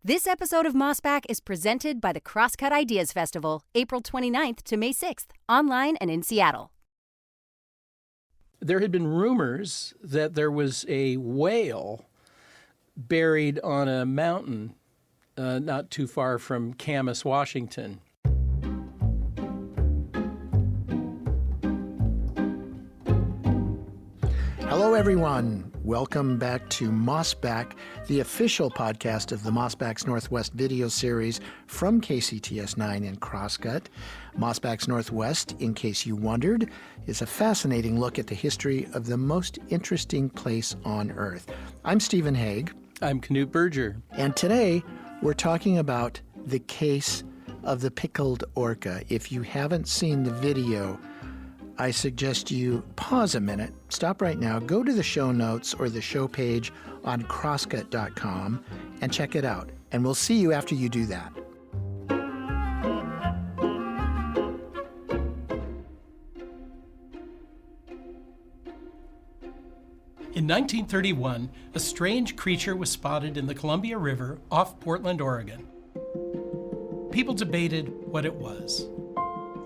This episode of Mossback is presented by the Crosscut Ideas Festival, April 29th to May 6th, online and in Seattle. There had been rumors that there was a whale buried on a mountain not too far from Camas, Washington. Hello, everyone. Welcome back to Mossback, the official podcast of the Mossback's Northwest video series from KCTS9 and Crosscut. Mossback's Northwest, in case you wondered, is a fascinating look at the history of the most interesting place on Earth. I'm Stephen Haig. I'm Knute Berger. And today, we're talking about the case of the pickled orca. If you haven't seen the video, I suggest you pause a minute, stop right now, go to the show notes or the show page on crosscut.com and check it out. And we'll see you after you do that. In 1931, a strange creature was spotted in the Columbia River off Portland, Oregon. People debated what it was.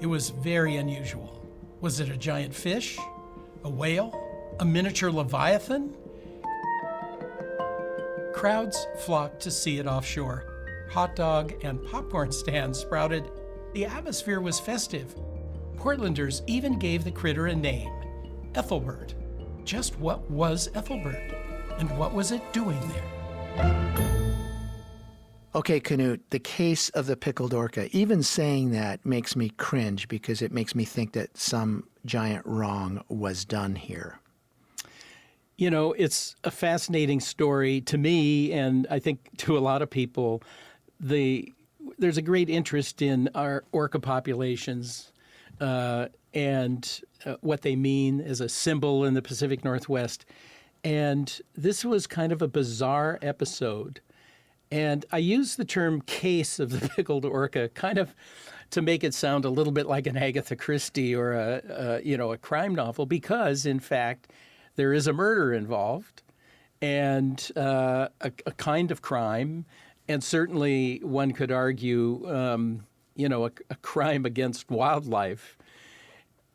It was very unusual. Was it a giant fish? A whale? A miniature leviathan? Crowds flocked to see it offshore. Hot dog and popcorn stands sprouted. The atmosphere was festive. Portlanders even gave the critter a name, Ethelbert. Just what was Ethelbert? And what was it doing there? Okay, Knute, the case of the pickled orca, even saying that makes me cringe because it makes me think that some giant wrong was done here. You know, it's a fascinating story to me, and I think to a lot of people. There's a great interest in our orca populations and what they mean as a symbol in the Pacific Northwest. And this was kind of a bizarre episode. And I use the term case of the pickled orca kind of to make it sound a little bit like an Agatha Christie or a crime novel, because in fact there is a murder involved and a kind of crime, and certainly one could argue a crime against wildlife.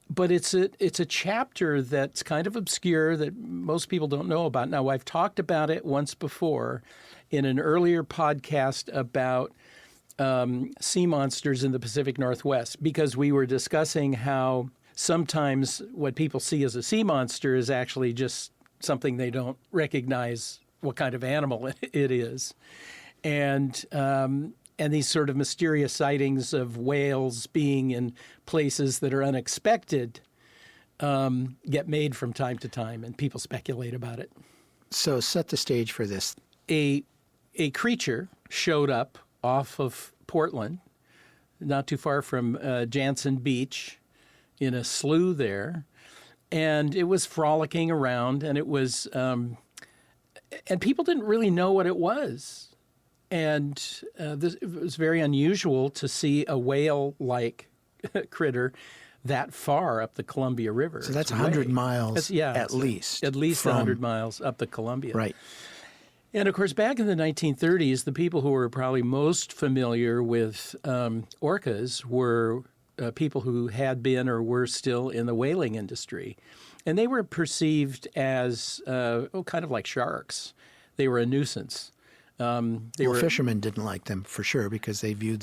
But it's a chapter that's kind of obscure that most people don't know about. Now, I've talked about it once before in an earlier podcast about sea monsters in the Pacific Northwest, because we were discussing how sometimes what people see as a sea monster is actually just something they don't recognize what kind of animal it is. And these sort of mysterious sightings of whales being in places that are unexpected get made from time to time, and people speculate about it. So set the stage for this. A creature showed up off of Portland, not too far from Jansen Beach, in a slough there, and it was frolicking around, and it was, and people didn't really know what it was. And it was very unusual to see a whale-like critter that far up the Columbia River. So that's 100 miles at least. At least 100 miles up the Columbia. Right. And, of course, back in the 1930s, the people who were probably most familiar with orcas were people who had been or were still in the whaling industry. And they were perceived as kind of like sharks. They were a nuisance. Fishermen didn't like them for sure because they viewed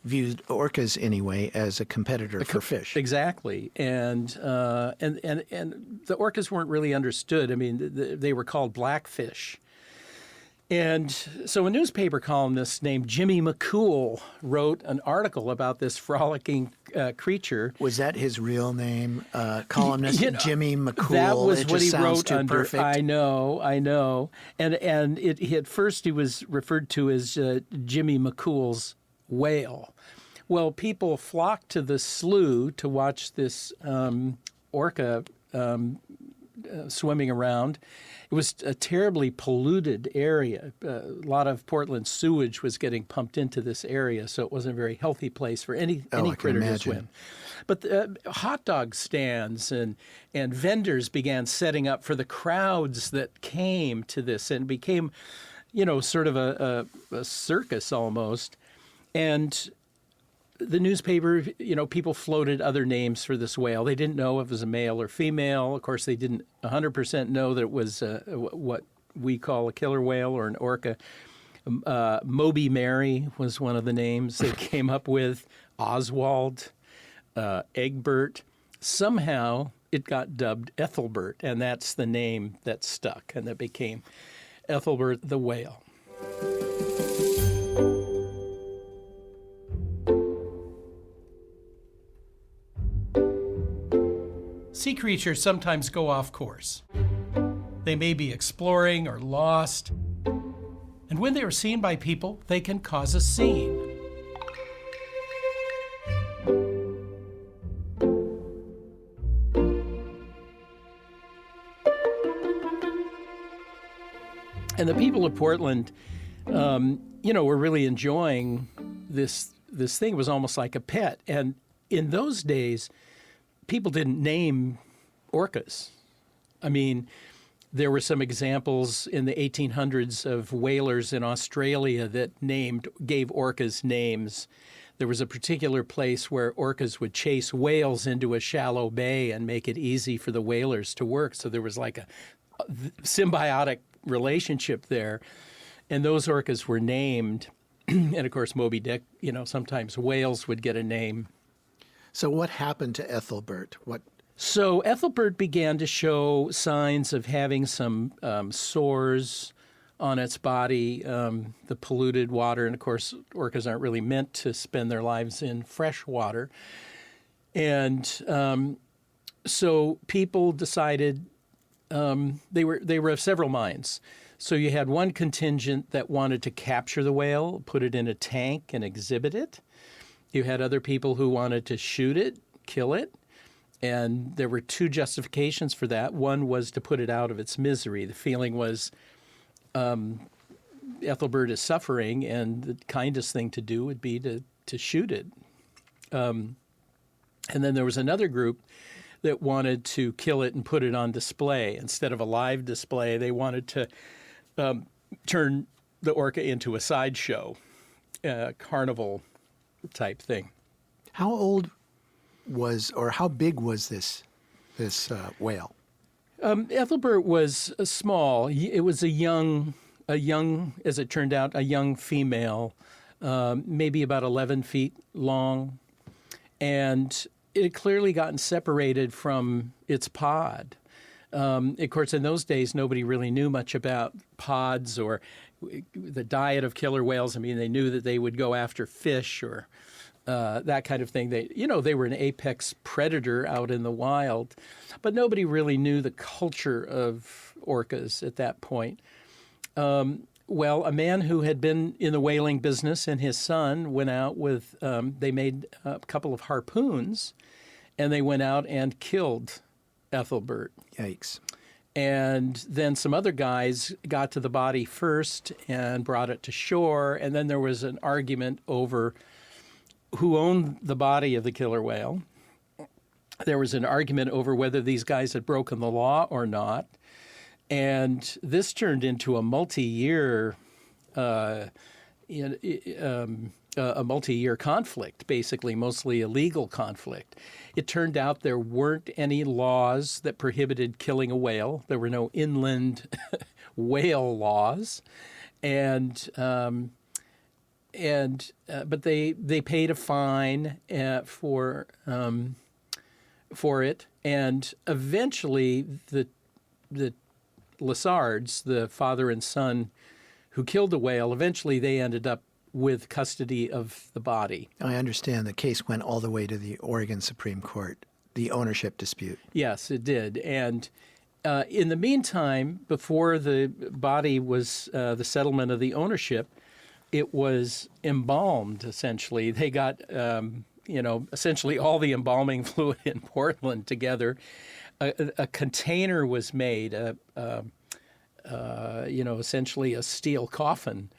orcas anyway as a competitor for fish. Exactly, and the orcas weren't really understood. I mean, they were called blackfish. And so a newspaper columnist named Jimmy McCool wrote an article about this frolicking creature. Was that his real name? Columnist Jimmy McCool. That was it what just he wrote under. Perfect. I know. And at first he was referred to as Jimmy McCool's whale. Well, people flocked to the slough to watch this orca swimming around. It was a terribly polluted area. A lot of Portland sewage was getting pumped into this area, so it wasn't a very healthy place for any critter to swim. But hot dog stands and vendors began setting up for the crowds that came to this, and became sort of a circus almost. And the newspaper, people floated other names for this whale. They didn't know if it was a male or female. Of course, they didn't 100% know that it was what we call a killer whale or an orca. Moby Mary was one of the names they came up with. Oswald, Egbert. Somehow it got dubbed Ethelbert, and that's the name that stuck, and that became Ethelbert the whale. Sea creatures sometimes go off course. They may be exploring or lost, and when they are seen by people, they can cause a scene. And the people of Portland, were really enjoying this thing. It was almost like a pet. And in those days, people didn't name orcas. I mean, there were some examples in the 1800s of whalers in Australia that gave orcas names. There was a particular place where orcas would chase whales into a shallow bay and make it easy for the whalers to work. So there was like a symbiotic relationship there. And those orcas were named. And of course, Moby Dick, sometimes whales would get a name. So what happened to Ethelbert? So Ethelbert began to show signs of having some sores on its body, the polluted water. And of course, orcas aren't really meant to spend their lives in fresh water. And so people decided they were of several minds. So you had one contingent that wanted to capture the whale, put it in a tank and exhibit it. You had other people who wanted to shoot it, kill it. And there were two justifications for that. One was to put it out of its misery. The feeling was Ethelbert is suffering, and the kindest thing to do would be to shoot it. And then there was another group that wanted to kill it and put it on display. Instead of a live display, they wanted to turn the orca into a sideshow, carnival type thing. How old or how big was this whale? Ethelbert was small. It was a young, as it turned out, a young female, maybe about 11 feet long. And it had clearly gotten separated from its pod. Of course, in those days, nobody really knew much about pods or the diet of killer whales. I mean, they knew that they would go after fish or that kind of thing. They were an apex predator out in the wild, but nobody really knew the culture of orcas at that point. Well, a man who had been in the whaling business and his son went out with, they made a couple of harpoons, and they went out and killed Ethelbert. Yikes. And then some other guys got to the body first and brought it to shore, and then there was an argument over who owned the body of the killer whale. There was an argument over whether these guys had broken the law or not. And this turned into a multi-year conflict, basically, mostly a legal conflict. It turned out there weren't any laws that prohibited killing a whale. There were no inland whale laws, but they paid a fine for it, and eventually the Lessards, the father and son who killed the whale, eventually they ended up with custody of the body. I understand the case went all the way to the Oregon Supreme Court, the ownership dispute. Yes, it did. And in the meantime, before the body was the settlement of the ownership, it was embalmed, essentially. They got, essentially all the embalming fluid in Portland together. A container was made, essentially a steel coffin.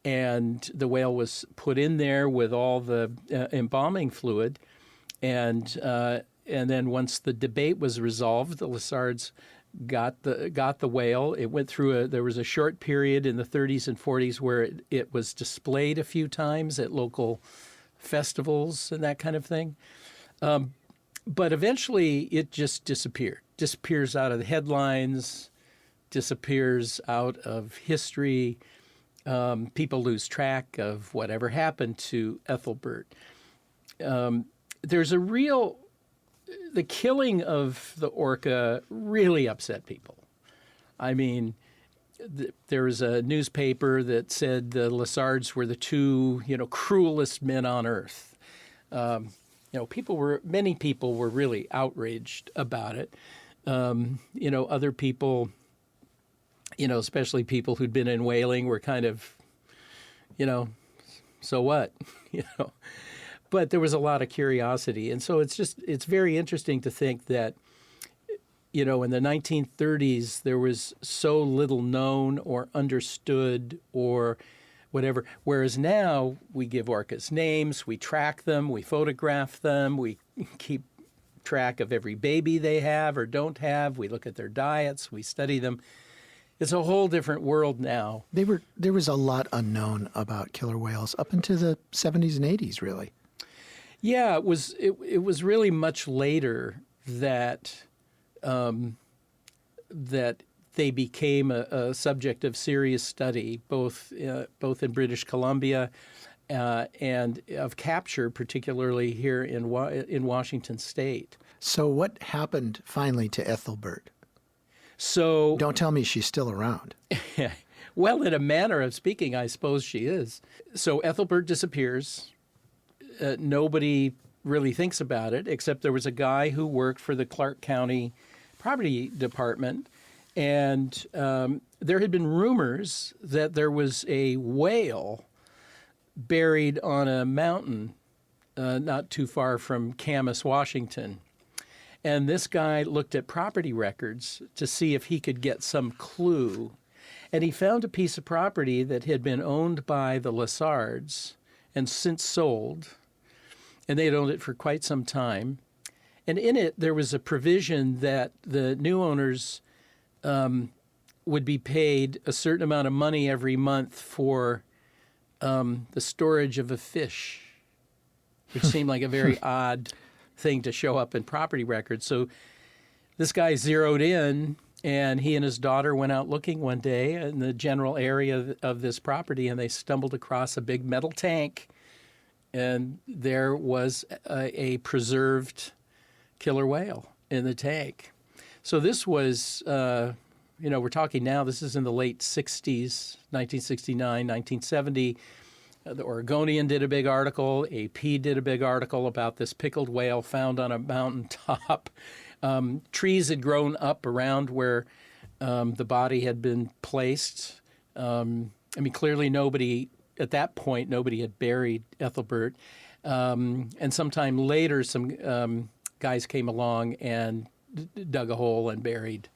And the whale was put in there with all the embalming fluid. And then once the debate was resolved, the Lessards got the whale. It went through there was a short period in the 30s and 40s where it was displayed a few times at local festivals and that kind of thing. But eventually it just disappears out of the headlines, disappears out of history. People lose track of whatever happened to Ethelbert. The killing of the orca really upset people. I mean, there was a newspaper that said the Lessards were the two, cruelest men on earth. Many people were really outraged about it. Other people, especially people who'd been in whaling were kind of, so what, But there was a lot of curiosity. And so it's very interesting to think that, in the 1930s, there was so little known or understood or whatever. Whereas now we give orcas names, we track them, we photograph them, we keep track of every baby they have or don't have. We look at their diets, we study them. It's a whole different world now. There was a lot unknown about killer whales up into the 70s and 80s, really. Yeah, it was really much later that that they became a subject of serious study, both in British Columbia and of capture, particularly here in Washington State. So what happened finally to Ethelbert? So don't tell me she's still around. Well, in a manner of speaking, I suppose she is. So Ethelbert disappears. Nobody really thinks about it, except there was a guy who worked for the Clark County Property Department, and there had been rumors that there was a whale buried on a mountain not too far from Camas, Washington. And this guy looked at property records to see if he could get some clue. And he found a piece of property that had been owned by the Lessards and since sold. And they had owned it for quite some time. And in it, there was a provision that the new owners would be paid a certain amount of money every month for the storage of a fish, which seemed like a very odd thing to show up in property records. So this guy zeroed in, and he and his daughter went out looking one day in the general area of this property, and they stumbled across a big metal tank, and there was a preserved killer whale in the tank. So this was, we're talking now, this is in the late 60s, 1969, 1970. The Oregonian did a big article. AP did a big article about this pickled whale found on a mountaintop. Trees had grown up around where the body had been placed. Clearly at that point, nobody had buried Ethelbert. And sometime later, some guys came along and dug a hole and buried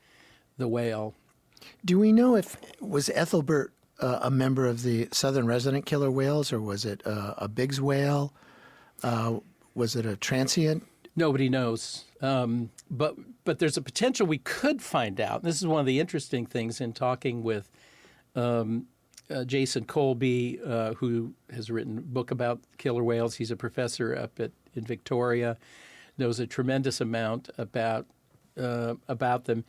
the whale. Do we know was Ethelbert a member of the southern resident killer whales, or was it a Biggs whale? Was it a transient? Nobody knows. But there's a potential we could find out. This is one of the interesting things in talking with Jason Colby, who has written a book about killer whales. He's a professor up in Victoria, knows a tremendous amount about them.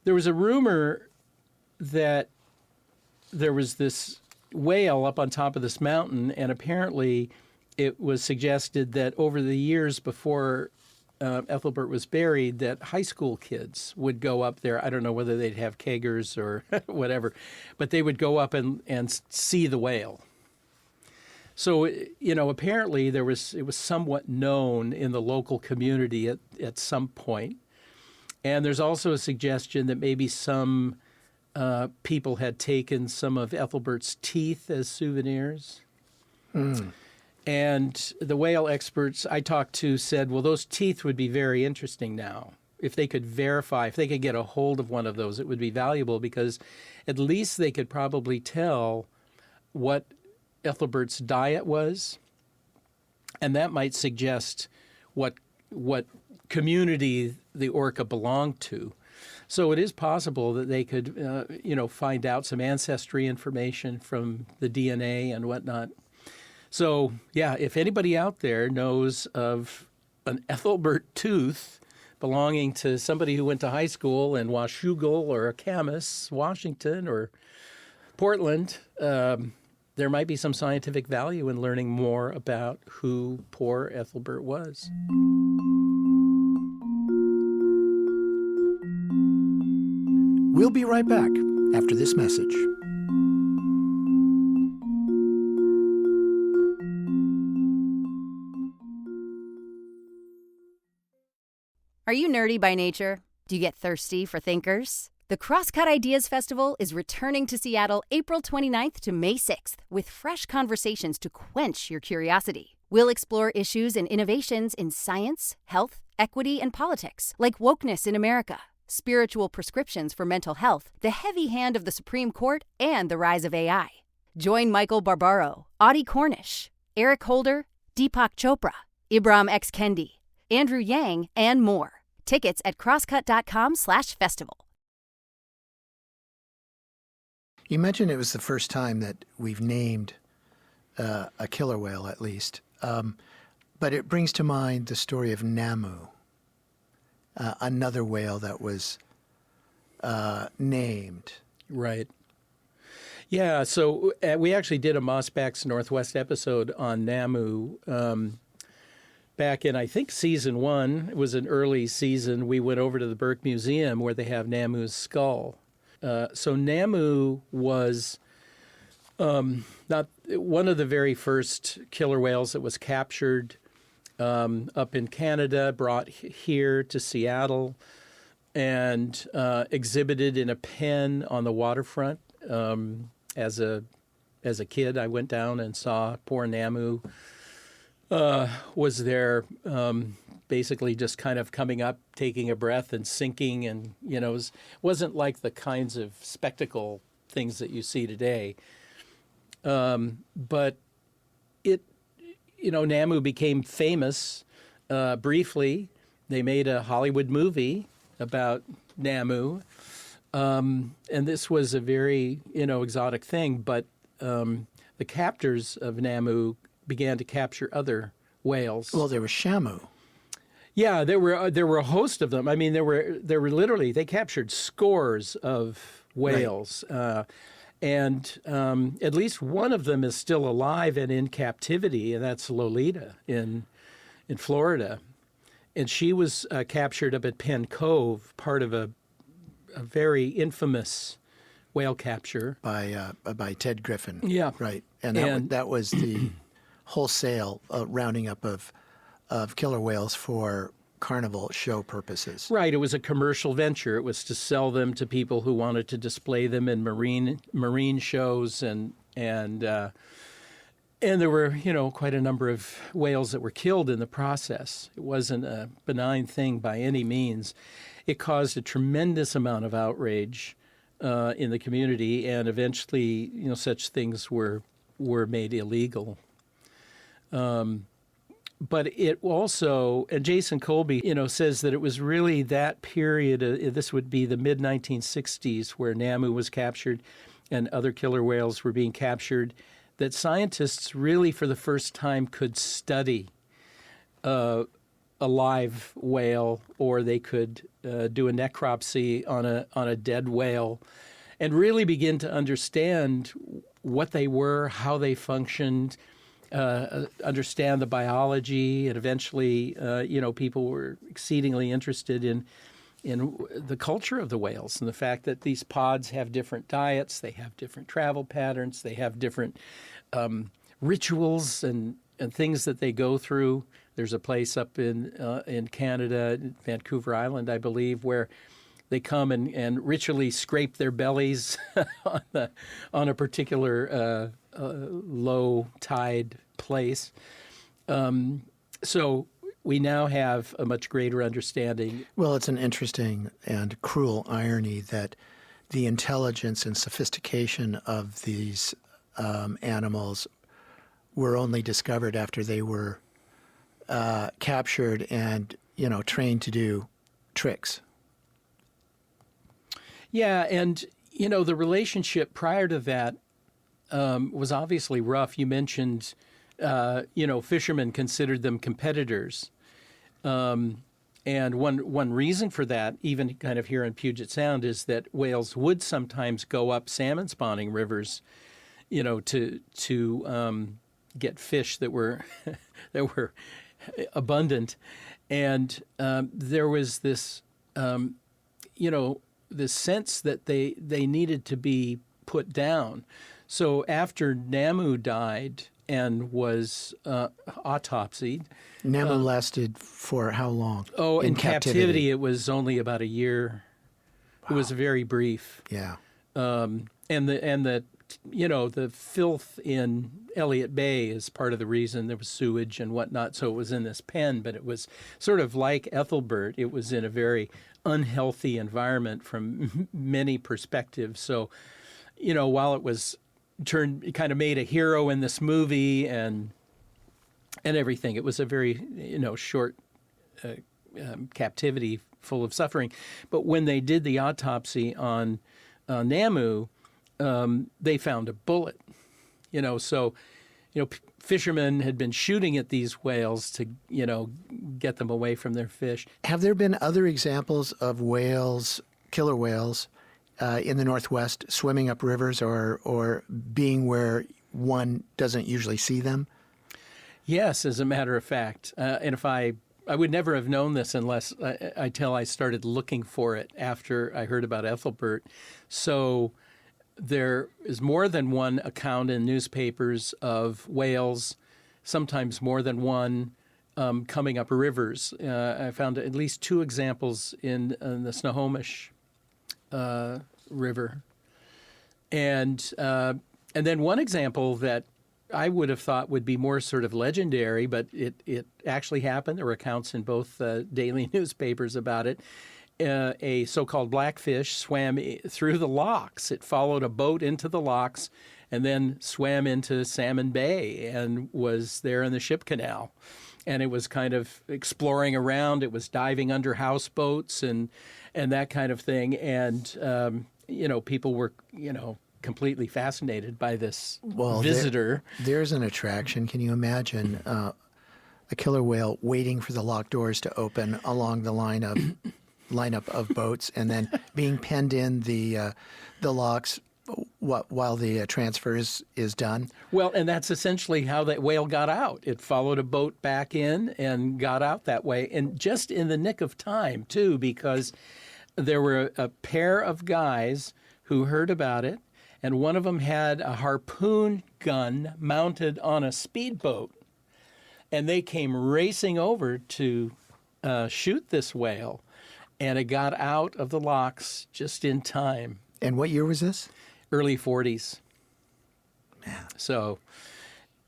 There was a rumor that there was this whale up on top of this mountain, and apparently it was suggested that over the years before Ethelbert was buried, that high school kids would go up there. I don't know whether they'd have keggers or whatever, but they would go up and see the whale. So, apparently it was somewhat known in the local community at some point. And there's also a suggestion that maybe some people had taken some of Ethelbert's teeth as souvenirs. Mm. And the whale experts I talked to said, well, those teeth would be very interesting now. If they could verify, if they could get a hold of one of those, it would be valuable because at least they could probably tell what Ethelbert's diet was. And that might suggest what community the orca belonged to. So it is possible that they could, find out some ancestry information from the DNA and whatnot. So, yeah, if anybody out there knows of an Ethelbert tooth belonging to somebody who went to high school in Washougal or Camas, Washington, or Portland, there might be some scientific value in learning more about who poor Ethelbert was. We'll be right back after this message. Are you nerdy by nature? Do you get thirsty for thinkers? The Crosscut Ideas Festival is returning to Seattle April 29th to May 6th with fresh conversations to quench your curiosity. We'll explore issues and innovations in science, health, equity, and politics, like wokeness in America, spiritual prescriptions for mental health, the heavy hand of the Supreme Court, and the rise of AI. Join Michael Barbaro, Audie Cornish, Eric Holder, Deepak Chopra, Ibram X. Kendi, Andrew Yang, and more. Tickets at crosscut.com/festival. You mentioned it was the first time that we've named a killer whale, at least. But it brings to mind the story of Namu, another whale that was named. Right. Yeah, so we actually did a Mossback's Northwest episode on Namu back in, I think, season 1. It was an early season. We went over to the Burke Museum where they have Namu's skull. So Namu was not one of the very first killer whales that was captured up in Canada, brought here to Seattle, and exhibited in a pen on the waterfront. As a kid, I went down and saw poor Namu. Was there basically just kind of coming up, taking a breath and sinking, and it wasn't like the kinds of spectacle things that you see today. But it, Namu became famous briefly. They made a Hollywood movie about Namu, and this was a very exotic thing. But the captors of Namu began to capture other whales. Well, there was Shamu. Yeah, there were a host of them. I mean, there were literally, they captured scores of whales, right. And at least one of them is still alive and in captivity, and that's Lolita in Florida. And she was captured up at Penn Cove, part of a very infamous whale capture by Ted Griffin. Yeah, right. And that was the wholesale rounding up of killer whales for carnival show purposes. Right. It was a commercial venture. It was to sell them to people who wanted to display them in marine shows, and there were quite a number of whales that were killed in the process. It wasn't a benign thing by any means. It caused a tremendous amount of outrage in the community, and eventually, such things were made illegal. But it also, and Jason Colby, says that it was really that period, this would be the mid-1960s, where Namu was captured and other killer whales were being captured, that scientists really for the first time could study a live whale, or they could do a necropsy on a dead whale and really begin to understand what they were, how they functioned, understand the biology, and eventually, people were exceedingly interested in the culture of the whales and the fact that these pods have different diets, they have different travel patterns, they have different rituals and things that they go through. There's a place up in Canada, Vancouver Island, I believe, where they come and ritually scrape their bellies on a particular low tide place. So we now have a much greater understanding. Well, it's an interesting and cruel irony that the intelligence and sophistication of these animals were only discovered after they were captured and, trained to do tricks. Yeah, and the relationship prior to that was obviously rough. You mentioned, fishermen considered them competitors. And one reason for that, even kind of here in Puget Sound, is that whales would sometimes go up salmon spawning rivers, to get fish that were that were abundant, and there was this, this sense that they needed to be put down. So after Namu died and was autopsied. Namu lasted for how long? Oh, in captivity it was only about a year. Wow. It was very brief. Yeah. And the filth in Elliott Bay is part of the reason. There was sewage and whatnot, so it was in this pen, but it was sort of like Ethelbert. It was in a very unhealthy environment from many perspectives. So, while it was kind of made a hero in this movie and everything, it was a very, short captivity full of suffering. But when they did the autopsy on Namu, they found a bullet, so, fishermen had been shooting at these whales to, get them away from their fish. Have there been other examples of whales, killer whales, in the Northwest swimming up rivers or being where one doesn't usually see them? Yes, as a matter of fact. And if I would never have known this until I started looking for it after I heard about Ethelbert. So there is more than one account in newspapers of whales, sometimes more than one, coming up rivers. I found at least two examples in the Snohomish River. And then one example that I would have thought would be more sort of legendary, but it actually happened. There were accounts in both daily newspapers about it. A so-called blackfish swam through the locks. It followed a boat into the locks and then swam into Salmon Bay and was there in the ship canal. And it was kind of exploring around. It was diving under houseboats and that kind of thing. And, people were, completely fascinated by this visitor. There's an attraction. Can you imagine a killer whale waiting for the locked doors to open along the lineup of boats and then being penned in the locks while the transfer is done? Well, and that's essentially how that whale got out. It followed a boat back in and got out that way, and just in the nick of time, too, because there were a pair of guys who heard about it, and one of them had a harpoon gun mounted on a speedboat, and they came racing over to shoot this whale, and it got out of the locks just in time. And what year was this? Early 40s. Man. So,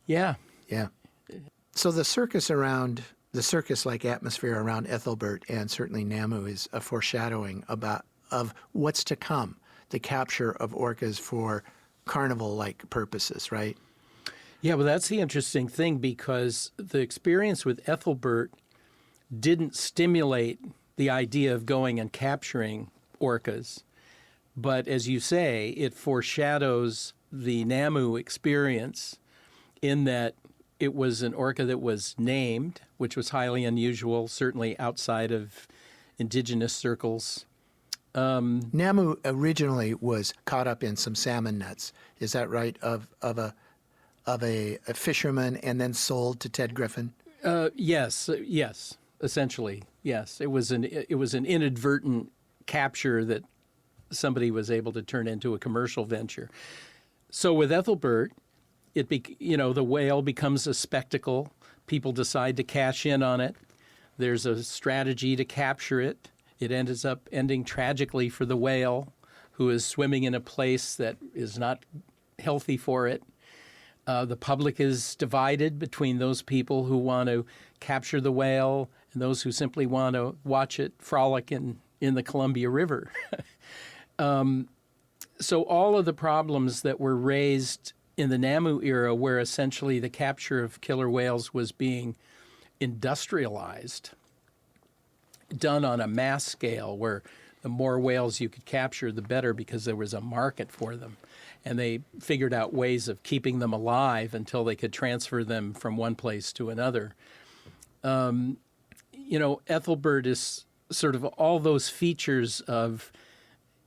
yeah. Yeah. So the circus-like atmosphere around Ethelbert and certainly Namu is a foreshadowing of what's to come, the capture of orcas for carnival-like purposes, right? Yeah, well, that's the interesting thing, because the experience with Ethelbert didn't stimulate the idea of going and capturing orcas. But as you say, it foreshadows the Namu experience in that it was an orca that was named, which was highly unusual, certainly outside of indigenous circles. Namu originally was caught up in some salmon nets. Is that right? Of a fisherman and then sold to Ted Griffin? Yes, essentially, yes. It was an inadvertent capture that somebody was able to turn into a commercial venture. So with Ethelbert, the whale becomes a spectacle. People decide to cash in on it. There's a strategy to capture it. It ends up ending tragically for the whale, who is swimming in a place that is not healthy for it. The public is divided between those people who want to capture the whale and those who simply want to watch it frolic in the Columbia River. So all of the problems that were raised in the Namu era, where essentially the capture of killer whales was being industrialized, done on a mass scale, where The more whales you could capture, the better, because there was a market for them. And they figured out ways of keeping them alive until they could transfer them from one place to another. Ethelbert is sort of all those features of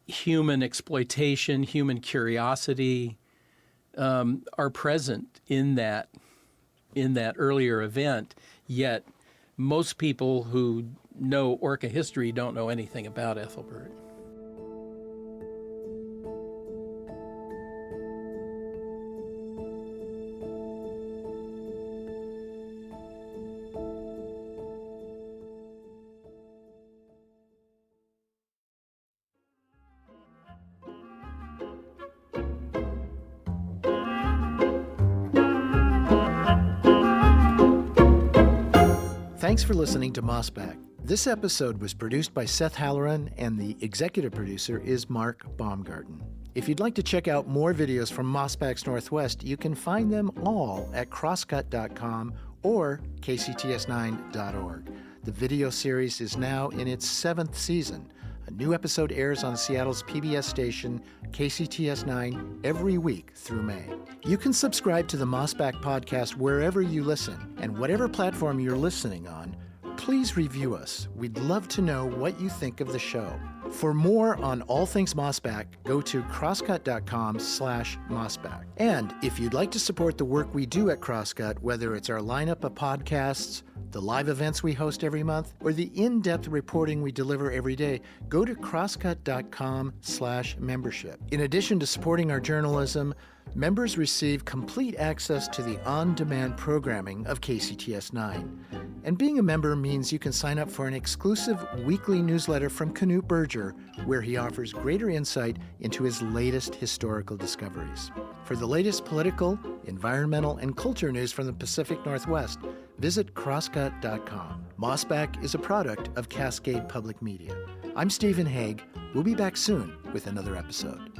human exploitation, human curiosity, are present in that earlier event. Yet most people who know orca history don't know anything about Ethelbert. Thanks for listening to Mossback. This episode was produced by Seth Halloran, and the executive producer is Mark Baumgarten. If you'd like to check out more videos from Mossback's Northwest, you can find them all at crosscut.com or kcts9.org. The video series is now in its 7th season. A new episode airs on Seattle's PBS station, KCTS9, every week through May. You can subscribe to the Mossback podcast wherever you listen, and whatever platform you're listening on, please review us. We'd love to know what you think of the show. For more on all things Mossback, go to crosscut.com/Mossback. And if you'd like to support the work we do at Crosscut, whether it's our lineup of podcasts, the live events we host every month, or the in-depth reporting we deliver every day, go to crosscut.com/membership. In addition to supporting our journalism, members receive complete access to the on-demand programming of KCTS9. And being a member means you can sign up for an exclusive weekly newsletter from Knute Berger, where he offers greater insight into his latest historical discoveries. For the latest political, environmental, and culture news from the Pacific Northwest, visit crosscut.com. Mossback is a product of Cascade Public Media. I'm Stephen Haig. We'll be back soon with another episode.